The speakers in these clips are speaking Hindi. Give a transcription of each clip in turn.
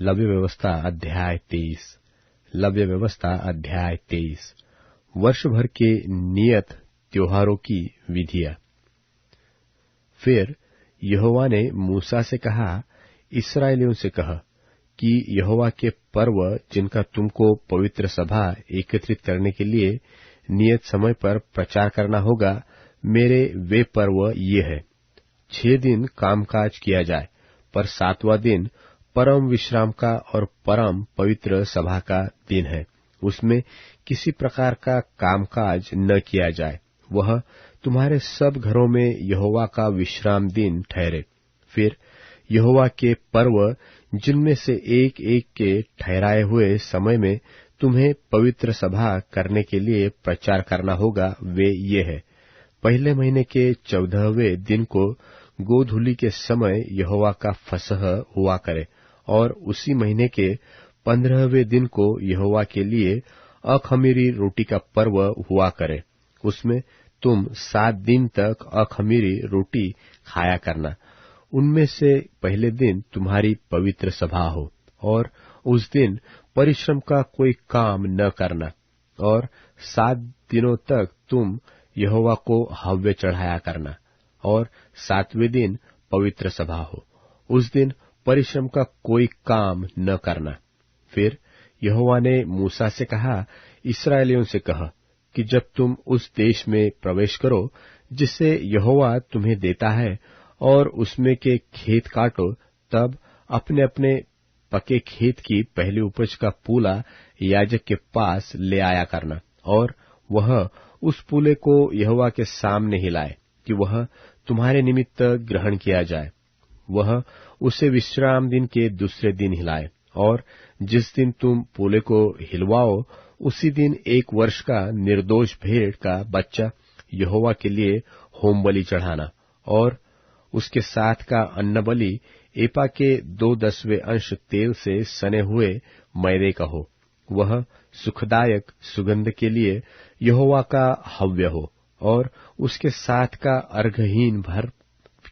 लव्य व्यवस्था अध्याय 23। लव्य व्यवस्था अध्याय 23। वर्ष भर के नियत त्योहारों की विधियां। फिर यहोवा ने मूसा से कहा, इस्राएलियों से कह कि यहोवा के पर्व जिनका तुमको पवित्र सभा एकत्रित करने के लिए नियत समय पर प्रचार करना होगा, मेरे वे पर्व ये है। 6 दिन कामकाज किया जाए, पर 7वां दिन परम विश्राम का और परम पवित्र सभा का दिन है। उसमें किसी प्रकार का कामकाज न किया जाए। वह तुम्हारे सब घरों में यहोवा का विश्राम दिन ठहरे। फिर यहोवा के पर्व जिनमें से एक एक के ठहराए हुए समय में तुम्हें पवित्र सभा करने के लिए प्रचार करना होगा, वे ये है। पहले महीने के 14वें दिन को गोधूली के समय यहोवा का फसह हुआ करे, और उसी महीने के 15वें दिन को यहोवा के लिए अखमीरी रोटी का पर्व हुआ करे। उसमें तुम 7 दिन तक अखमीरी रोटी खाया करना। उनमें से पहले दिन तुम्हारी पवित्र सभा हो, और उस दिन परिश्रम का कोई काम न करना, और 7 दिनों तक तुम यहोवा को हव्य चढ़ाया करना, और 7वें दिन पवित्र सभा हो। उस दिन परिश्रम का कोई काम न करना। फिर यहोवा ने मूसा से कहा, इस्राएलियों से कह कि जब तुम उस देश में प्रवेश करो जिसे यहोवा तुम्हें देता है, और उसमें के खेत काटो, तब अपने अपने पके खेत की पहली उपज का पूला याजक के पास ले आया करना, और वह उस पूले को यहोवा के सामने हिलाए कि वह तुम्हारे निमित्त ग्रहण किया जाए। वह उसे विश्राम दिन के दूसरे दिन हिलाए, और जिस दिन तुम पूले को हिलवाओ उसी दिन 1 वर्ष का निर्दोष भेड़ का बच्चा यहोवा के लिए होम बलि चढ़ाना, और उसके साथ का अन्न बलि एपा के 2/10 अंश तेल से सने हुए मैदे का हो। वह सुखदायक सुगंध के लिए यहोवा का हव्य हो, और उसके साथ का अर्घहीन भर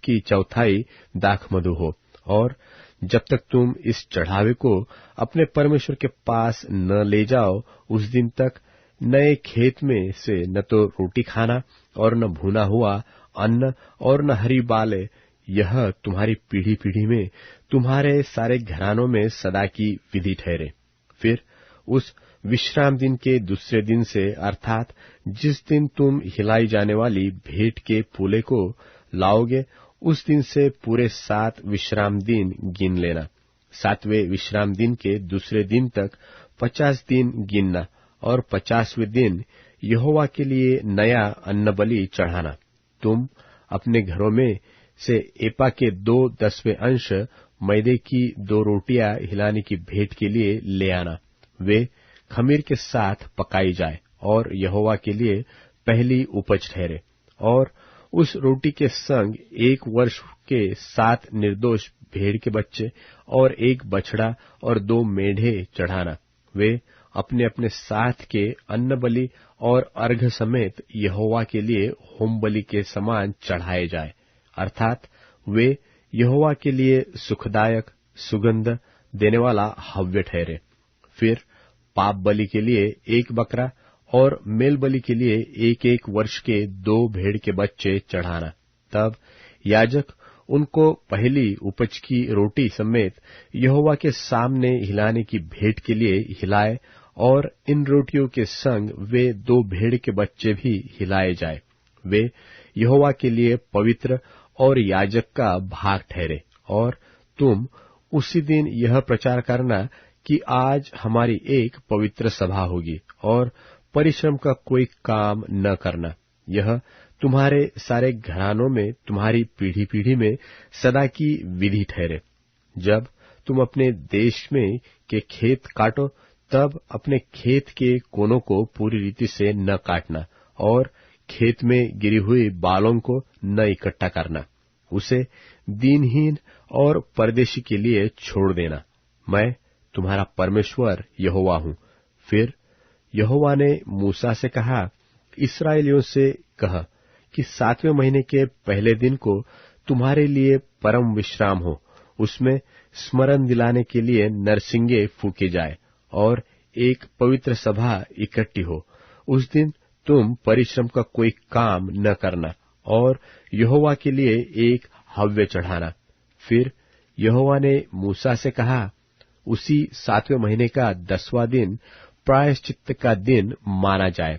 की 1/4 दाखमधु हो। और जब तक तुम इस चढ़ावे को अपने परमेश्वर के पास न ले जाओ, उस दिन तक नए खेत में से न तो रोटी खाना, और न भुना हुआ अन्न, और न हरी बालें। यह तुम्हारी पीढ़ी पीढ़ी में तुम्हारे सारे घरानों में सदा की विधि ठहरे। फिर उस विश्राम दिन के दूसरे दिन से, अर्थात जिस दिन तुम हिलाई जाने वाली भेंट के पूले को लाओगे, उस दिन से पूरे 7 विश्राम दिन गिन लेना। 7वें विश्राम दिन के दूसरे दिन तक 50 दिन गिनना, और 50वें दिन यहोवा के लिए नया अन्न बलि चढ़ाना। तुम अपने घरों में से एपा के 2/10 अंश मैदे की 2 रोटियां हिलाने की भेंट के लिए ले आना। वे खमीर के साथ पकाई जाए, और यहोवा के लिए पहली उपज ठहरे। और उस रोटी के संग 1 वर्ष के 7 निर्दोष भेड़ के बच्चे, और 1 बछड़ा, और 2 मेढ़े चढ़ाना। वे अपने अपने साथ के अन्न बलि और अर्घ समेत यहोवा के लिए होम बलि के समान चढ़ाए जाए, अर्थात वे यहोवा के लिए सुखदायक सुगंध देने वाला हव्य ठहरे। फिर पाप बलि के लिए 1 बकरा, और मेल बलि के लिए 1 वर्ष के 2 भेड़ के बच्चे चढ़ाना। तब याजक उनको पहली उपज की रोटी समेत यहोवा के सामने हिलाने की भेंट के लिए हिलाए, और इन रोटियों के संग वे 2 भेड़ के बच्चे भी हिलाए जाए। वे यहोवा के लिए पवित्र और याजक का भाग ठहरे। और तुम उसी दिन यह प्रचार करना कि आज हमारी एक पवित्र सभा होगी, और परिश्रम का कोई काम न करना। यह तुम्हारे सारे घरानों में तुम्हारी पीढ़ी पीढ़ी में सदा की विधि ठहरे। जब तुम अपने देश में के खेत काटो, तब अपने खेत के कोनों को पूरी रीति से न काटना, और खेत में गिरी हुई बालों को न इकट्ठा करना। उसे दीनहीन और परदेशी के लिए छोड़ देना। मैं तुम्हारा परमेश्वर यहोवा हूँ। फिर यहोवा ने मूसा से कहा, इस्राएलियों से कह कि 7वें महीने के पहले दिन को तुम्हारे लिए परम विश्राम हो। उसमें स्मरण दिलाने के लिए नरसिंगे फूके जाए और एक पवित्र सभा इकट्ठी हो। उस दिन तुम परिश्रम का कोई काम न करना और यहोवा के लिए एक हव्य चढ़ाना। फिर यहोवा ने मूसा से कहा, उसी 7वें महीने का 10वां दिन प्रायश्चित का दिन माना जाए।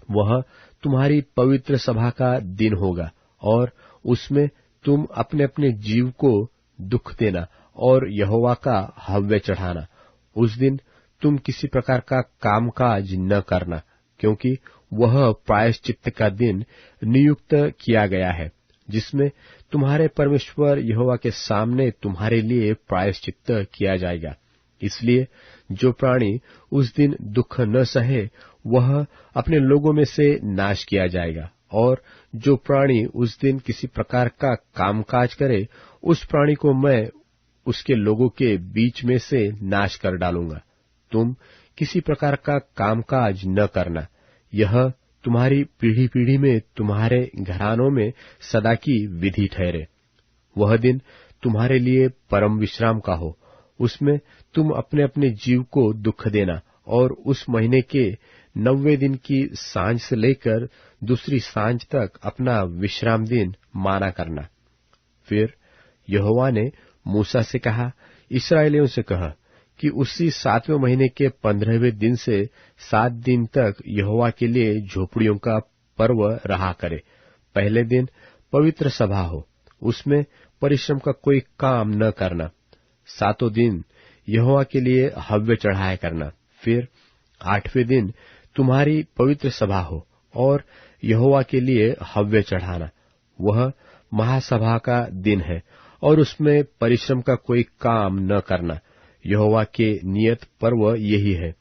वह तुम्हारी पवित्र सभा का दिन होगा और उसमें तुम अपने अपने जीव को दुख देना और यहोवा का हव्य चढ़ाना। उस दिन तुम किसी प्रकार का कामकाज न करना, क्योंकि वह प्रायश्चित का दिन नियुक्त किया गया है, जिसमें तुम्हारे परमेश्वर यहोवा के सामने तुम्हारे लिए प्रायश्चित किया जाएगा। इसलिए जो प्राणी उस दिन दुख न सहे वह अपने लोगों में से नाश किया जाएगा, और जो प्राणी उस दिन किसी प्रकार का कामकाज करे उस प्राणी को मैं उसके लोगों के बीच में से नाश कर डालूंगा। तुम किसी प्रकार का कामकाज न करना। यह तुम्हारी पीढ़ी पीढ़ी में तुम्हारे घरानों में सदा की विधि ठहरे। वह दिन तुम्हारे लिए परम विश्राम का हो। उसमें तुम अपने अपने जीव को दुख देना और उस महीने के 90वें दिन की सांझ से लेकर दूसरी सांझ तक अपना विश्राम दिन माना करना। फिर यहोवा ने मूसा से कहा, इस्राएलियों से कह कि उसी 7वें महीने के 15वें दिन से 7 दिन तक यहोवा के लिए झोपड़ियों का पर्व रहा करे। पहले दिन पवित्र सभा हो, उसमें परिश्रम का कोई काम न करना। 7 दिन यहोवा के लिए हव्य चढ़ाया करना। फिर 8वें दिन तुम्हारी पवित्र सभा हो और यहोवा के लिए हव्य चढ़ाना। वह महासभा का दिन है और उसमें परिश्रम का कोई काम न करना। यहोवा के नियत पर्व यही है।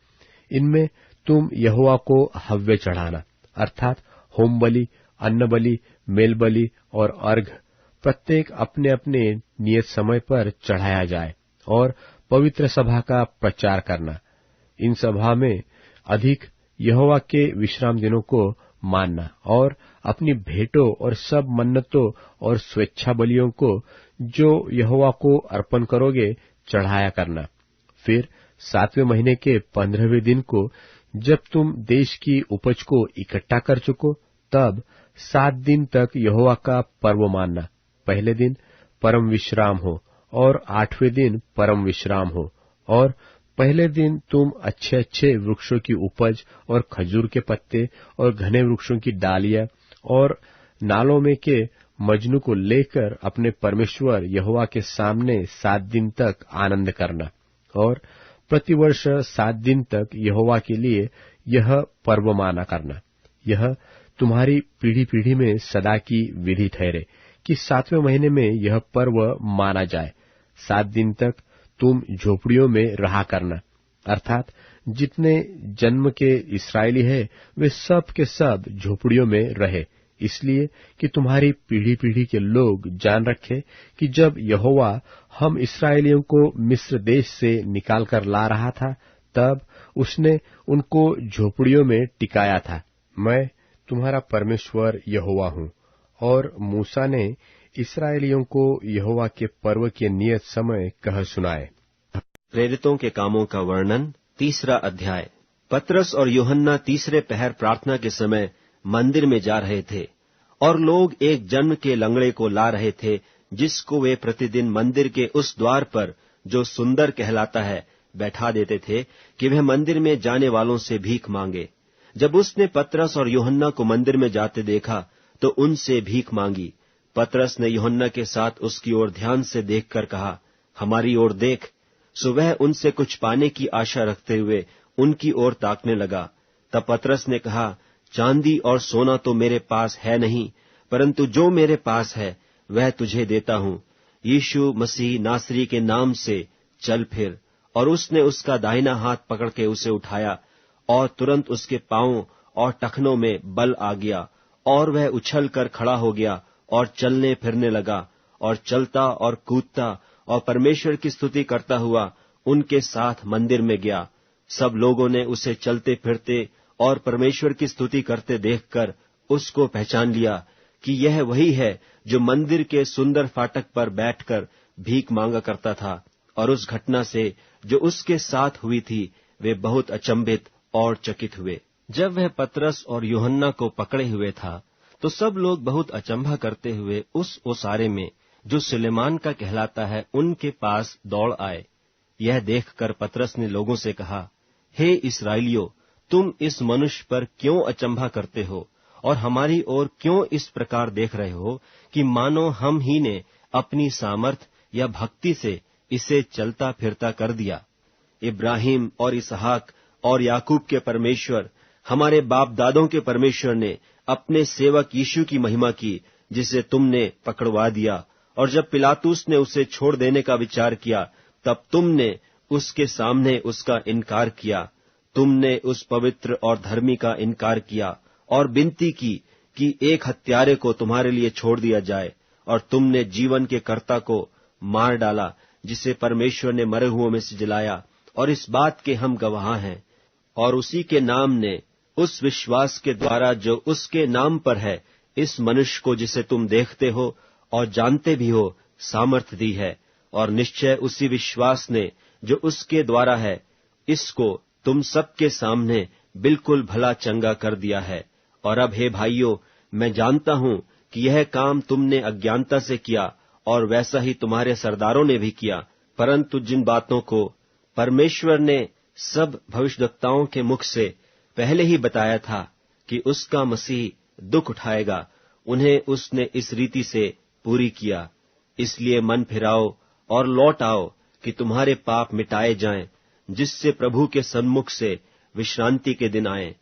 इनमें तुम यहोवा को हव्य चढ़ाना, अर्थात होम बलि, अन्न बलि, मेल बलि और अर्घ प्रत्येक अपने अपने नियत समय पर चढ़ाया जाए, और पवित्र सभा का प्रचार करना। इन सभा में अधिक यहोवा के विश्राम दिनों को मानना और अपनी भेंटों और सब मन्नतों और स्वेच्छा बलियों को जो यहोवा को अर्पण करोगे चढ़ाया करना। फिर 7वें महीने के 15वें दिन को जब तुम देश की उपज को इकट्ठा कर चुको, तब 7 दिन तक यहोवा का पर्व मानना। पहले दिन परम विश्राम हो और 8वें दिन परम विश्राम हो। और पहले दिन तुम अच्छे अच्छे वृक्षों की उपज और खजूर के पत्ते और घने वृक्षों की डालियां और नालों में के मजनू को लेकर अपने परमेश्वर यहोवा के सामने 7 दिन तक आनंद करना। और प्रतिवर्ष 7 दिन तक यहोवा के लिए यह पर्व माना करना। यह तुम्हारी पीढ़ी पीढ़ी में सदा की विधि ठहरे कि 7वें महीने में यह पर्व माना जाए। 7 दिन तक तुम झोपड़ियों में रहा करना, अर्थात जितने जन्म के इस्राएली हैं वे सब के सब झोपड़ियों में रहे, इसलिए कि तुम्हारी पीढ़ी पीढ़ी के लोग जान रखें कि जब यहोवा हम इस्राएलियों को मिस्र देश से निकाल कर ला रहा था, तब उसने उनको झोपड़ियों में टिकाया था। मैं तुम्हारा परमेश्वर यहोवा हूँ। और मूसा ने इस्राएलियों को यहोवा के पर्व के नियत समय कह सुनाए। प्रेरितों के कामों का वर्णन, 3 अध्याय। पतरस और यूहन्ना तीसरे पहर प्रार्थना के समय मंदिर में जा रहे थे, और लोग एक जन्म के लंगड़े को ला रहे थे, जिसको वे प्रतिदिन मंदिर के उस द्वार पर, जो सुंदर कहलाता है, बैठा देते थे कि वह मंदिर में जाने वालों से भीख मांगे। जब उसने पतरस और यूहन्ना को मंदिर में जाते देखा तो उनसे भीख मांगी। पतरस ने यूहन्ना के साथ उसकी ओर ध्यान से देखकर कहा, हमारी ओर देख। सो वह उनसे कुछ पाने की आशा रखते हुए उनकी ओर ताकने लगा। तब पतरस ने कहा, चांदी और सोना तो मेरे पास है नहीं, परंतु जो मेरे पास है वह तुझे देता हूँ। यीशु मसीह नासरी के नाम से चल फिर। और उसने उसका दाहिना हाथ पकड़ के उसे उठाया, और तुरंत उसके पांवों और टखनों में बल आ गया, और वह उछल कर खड़ा हो गया और चलने फिरने लगा, और चलता और कूदता और परमेश्वर की स्तुति करता हुआ उनके साथ मंदिर में गया। सब लोगों ने उसे चलते फिरते और परमेश्वर की स्तुति करते देखकर उसको पहचान लिया कि यह वही है जो मंदिर के सुंदर फाटक पर बैठकर भीख मांगा करता था। और उस घटना से जो उसके साथ हुई थी वे बहुत अचंभित और चकित हुए। जब वह पतरस और यूहन्ना को पकड़े हुए था तो सब लोग बहुत अचंभा करते हुए उस ओसारे में जो सुलेमान का कहलाता है उनके पास दौड़ आए। यह देखकर पतरस ने लोगों से कहा, हे इस्राएलियों, तुम इस मनुष्य पर क्यों अचंभा करते हो और हमारी ओर क्यों इस प्रकार देख रहे हो कि मानो हम ही ने अपनी सामर्थ या भक्ति से इसे चलता फिरता कर दिया। इब्राहिम और इसहाक और याकूब के परमेश्वर, हमारे बाप दादों के परमेश्वर ने अपने सेवक यीशु की महिमा की, जिसे तुमने पकड़वा दिया, और जब पिलातुस ने उसे छोड़ देने का विचार किया तब तुमने उसके सामने उसका इनकार किया। तुमने उस पवित्र और धर्मी का इनकार किया और विनती की कि एक हत्यारे को तुम्हारे लिए छोड़ दिया जाए, और तुमने जीवन के कर्ता को मार डाला, जिसे परमेश्वर ने मरे हुओं में से जिलाया, और इस बात के हम गवाह हैं। और उसी के नाम ने उस विश्वास के द्वारा जो उसके नाम पर है, इस मनुष्य को जिसे तुम देखते हो और जानते भी हो, सामर्थ दी है, और निश्चय उसी विश्वास ने जो उसके द्वारा है, इसको तुम सबके सामने बिल्कुल भला चंगा कर दिया है। और अब हे भाइयों, मैं जानता हूं कि यह काम तुमने अज्ञानता से किया, और वैसा ही तुम्हारे सरदारों ने भी किया, परंतु जिन बातों को परमेश्वर ने सब भविष्यद्वक्ताओं के मुख से पहले ही बताया था कि उसका मसीह दुख उठाएगा, उन्हें उसने इस रीति से पूरी किया। इसलिए मन फिराओ और लौट आओ कि तुम्हारे पाप मिटाए जाएं, जिससे प्रभु के सन्मुख से विश्रांति के दिन आए।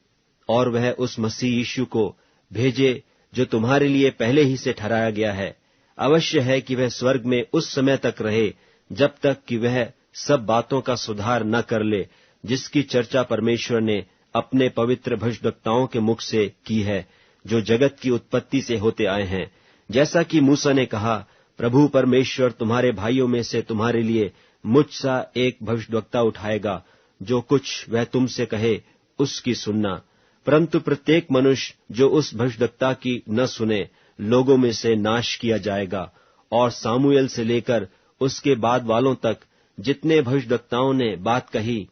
और वह उस मसीह यीशु को भेजे जो तुम्हारे लिए पहले ही से ठहराया गया है। अवश्य है कि वह स्वर्ग में उस समय तक रहे जब तक कि वह सब बातों का सुधार न कर ले, जिसकी चर्चा परमेश्वर ने अपने पवित्र भविष्यद्वक्ताओं के मुख से की है, जो जगत की उत्पत्ति से होते आए हैं। जैसा कि मूसा ने कहा, प्रभु परमेश्वर तुम्हारे भाइयों में से तुम्हारे लिए मुझ सा एक भविष्यद्वक्ता उठाएगा, जो कुछ वह तुमसे कहे उसकी सुनना। परंतु प्रत्येक मनुष्य जो उस भविष्यद्वक्ता की न सुने, लोगों में से नाश किया जाएगा। और सामुएल से लेकर उसके बाद वालों तक जितने भविष्यद्वक्ताओं ने बात कही,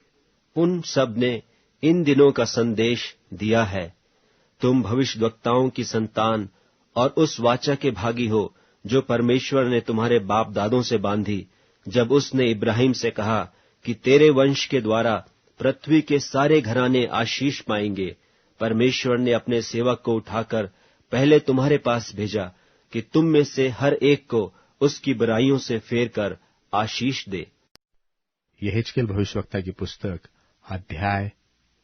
उन सब ने इन दिनों का संदेश दिया है। तुम भविष्यद्वक्ताओं की संतान और उस वाचा के भागी हो जो परमेश्वर ने तुम्हारे बाप दादों से बांधी, जब उसने इब्राहिम से कहा कि तेरे वंश के द्वारा पृथ्वी के सारे घराने आशीष पाएंगे। परमेश्वर ने अपने सेवक को उठाकर पहले तुम्हारे पास भेजा कि तुम में से हर एक को उसकी बुराइयों से फेर कर आशीष दे। यहेजकेल भविष्यवक्ता की पुस्तक अध्याय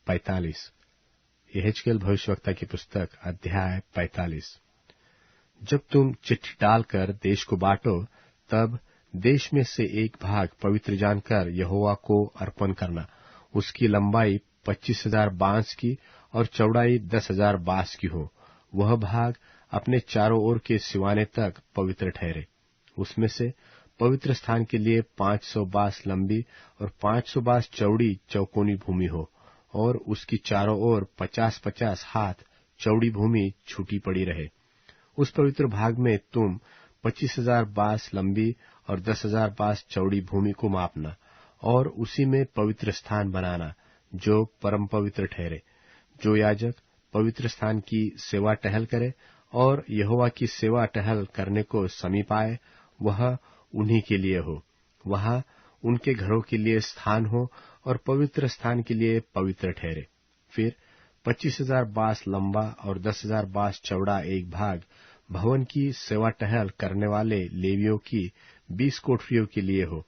45। यहेजकेल भविष्यवक्ता की पुस्तक अध्याय 45। जब तुम चिट्ठी डालकर देश को बांटो, तब देश में से एक भाग पवित्र जानकर यहोवा को अर्पण करना। उसकी लंबाई 25,000 बांस की और चौड़ाई 10,000 बांस की हो। वह भाग अपने चारों ओर के सिवाने तक पवित्र ठहरे। उसमें से पवित्र स्थान के लिए 500 बांस लंबी और 500 बांस चौड़ी चौकोनी भूमि हो, और उसकी चारों ओर 50-50 हाथ चौड़ी भूमि छूटी पड़ी रहे। उस पवित्र भाग में तुम 25,000 बांस लंबी और 10,000 बांस चौड़ी भूमि को मापना, और उसी में पवित्र स्थान बनाना, जो परम पवित्र ठहरे। जो याजक पवित्र स्थान की सेवा टहल करे और यहोवा की सेवा टहल करने को समीप आए, वह उन्हीं के लिए हो। वहां उनके घरों के लिए स्थान हो और पवित्र स्थान के लिए पवित्र ठहरे। फिर 25,000 बांस लंबा और 10,000 बांस चौड़ा एक भाग भवन की सेवा टहल करने वाले लेवियों की 20 कोठरियों के लिए हो।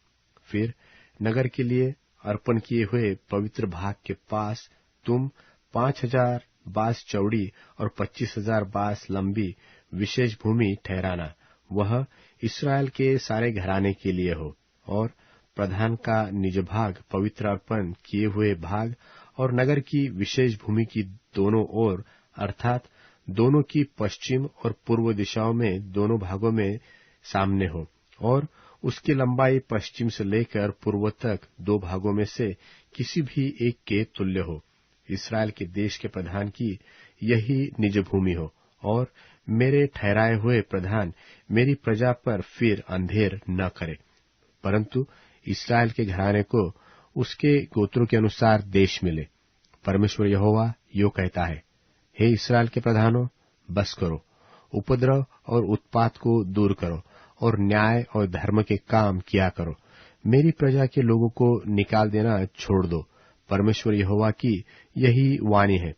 फिर नगर के लिए अर्पण किए हुए पवित्र भाग के पास तुम 5,000 बांस चौड़ी और 25,000 बांस लंबी विशेष भूमि ठहराना। वह इस्राएल के सारे घराने के लिए हो। और प्रधान का निज भाग पवित्र अर्पण किए हुए भाग और नगर की विशेष भूमि की दोनों ओर, अर्थात दोनों की पश्चिम और पूर्व दिशाओं में दोनों भागों में सामने हो, और उसकी लंबाई पश्चिम से लेकर पूर्व तक दो भागों में से किसी भी एक के तुल्य हो। इस्राएल के देश के प्रधान की यही निज भूमि हो, और मेरे ठहराए हुए प्रधान मेरी प्रजा पर फिर अंधेर न करे, परंतु इस्राएल के घराने को उसके गोत्रों के अनुसार देश मिले। परमेश्वर यहोवा यो कहता है, हे इस्राएल के प्रधानों, बस करो, उपद्रव और उत्पात को दूर करो और न्याय और धर्म के काम किया करो। मेरी प्रजा के लोगों को निकाल देना छोड़ दो। परमेश्वर यहोवा की यही वाणी है।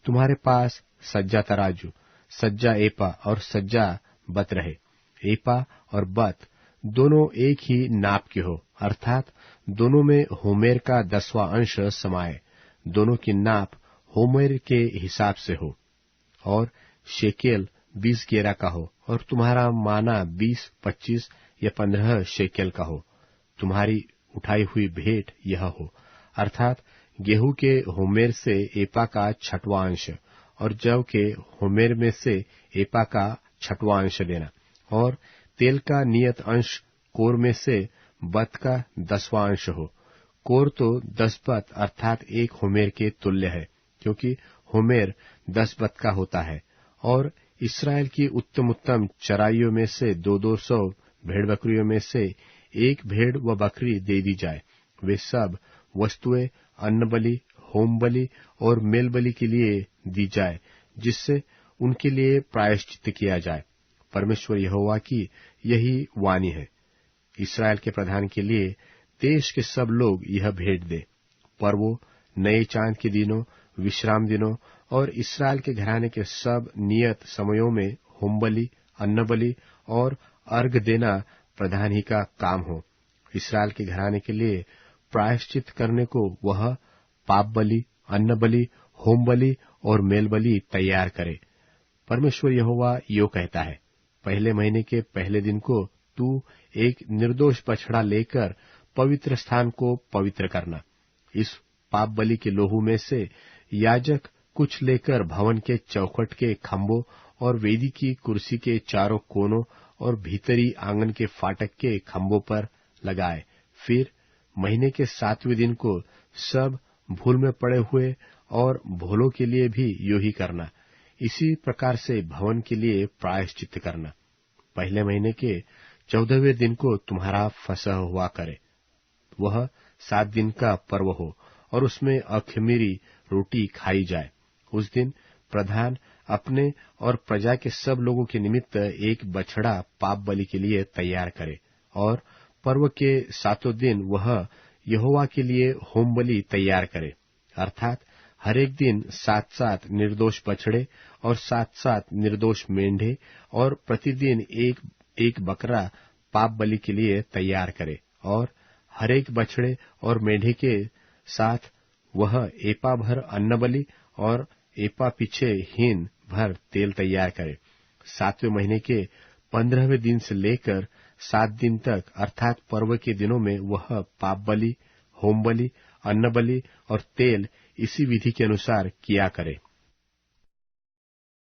तुम्हारे पास सज्जा तराजू, सज्जा एपा और सज्जा बत रहे। एपा और बत दोनों एक ही नाप के हो, अर्थात दोनों में होमेर का 10वां अंश समाये। दोनों की नाप होमेर के हिसाब से हो, और शेकेल 20 गेरा का हो, और तुम्हारा माना 20, 25 या 15 शेकेल का हो। तुम्हारी उठाई हुई भेंट यह हो, अर्थात गेहूं के होमेर से एपा का 6वां अंश, और जव के होमेर में से एपा का 6वां अंश देना, और तेल का नियत अंश कोर में से बत का 10वां अंश हो। कोर तो 10 बत अर्थात 1 होमेर के तुल्य है, क्योंकि होमेर 10 बत का होता है। और इस्राएल की उत्तम उत्तम चराइयों में से 200 भेड़ बकरियों में से 1 भेड़ व बकरी दे दी जाए। वे सब वस्तुएं अन्न बलि, होम बलि और मेल बलि के लिए दी जाए, जिससे उनके लिए प्रायश्चित किया जाए। परमेश्वर यहोवा की यही वाणी है। इस्राएल के प्रधान के लिए देश के सब लोग यह भेंट दे। पर्वों, नए चांद के दिनों, विश्राम दिनों और इस्राएल के घराने के सब नियत समयों में होम बलि, अन्न बलि और अर्घ देना प्रधान ही का काम हो। इस्राएल के घराने के लिए प्रायश्चित करने को वह पाप बलि, अन्न बलि, होम बलि और मेल बलि तैयार करे। परमेश्वर यहोवा यो कहता है, पहले महीने के पहले दिन को तू एक निर्दोष बछड़ा लेकर पवित्र स्थान को पवित्र करना। इस पाप बलि के लोहू में से याजक कुछ लेकर भवन के चौखट के खंभों और वेदी की कुर्सी के चारों कोनों और भीतरी आंगन के फाटक के खंभों पर लगाए। फिर महीने के 7वें दिन को सब भूल में पड़े हुए और भोलों के लिए भी यो ही करना। इसी प्रकार से भवन के लिए प्रायश्चित करना। पहले महीने के 14वें दिन को तुम्हारा फसह हुआ करे। वह 7 दिन का पर्व हो और उसमें अख़मीरी रोटी खाई जाए। उस दिन प्रधान अपने और प्रजा के सब लोगों के निमित्त एक बछड़ा पाप बलि के लिए तैयार करे, और पर्व के 7 दिन वह यहोवा के लिए होम बलि तैयार करे, अर्थात हर एक दिन 7-7 निर्दोष बछड़े और 7-7 निर्दोष मेंढे, और प्रतिदिन एक बकरा पाप बलि के लिए तैयार करे। और हर एक बछड़े और मेंढे के साथ वह एपा भर अन्न बलि और एपा पीछे हीन भर तेल तैयार करे। 7वें महीने के 15वें दिन से लेकर 7 दिन तक, अर्थात पर्व के दिनों में वह पाप बलि, होम बलि, अन्न बलि और तेल इसी विधि के अनुसार किया करे।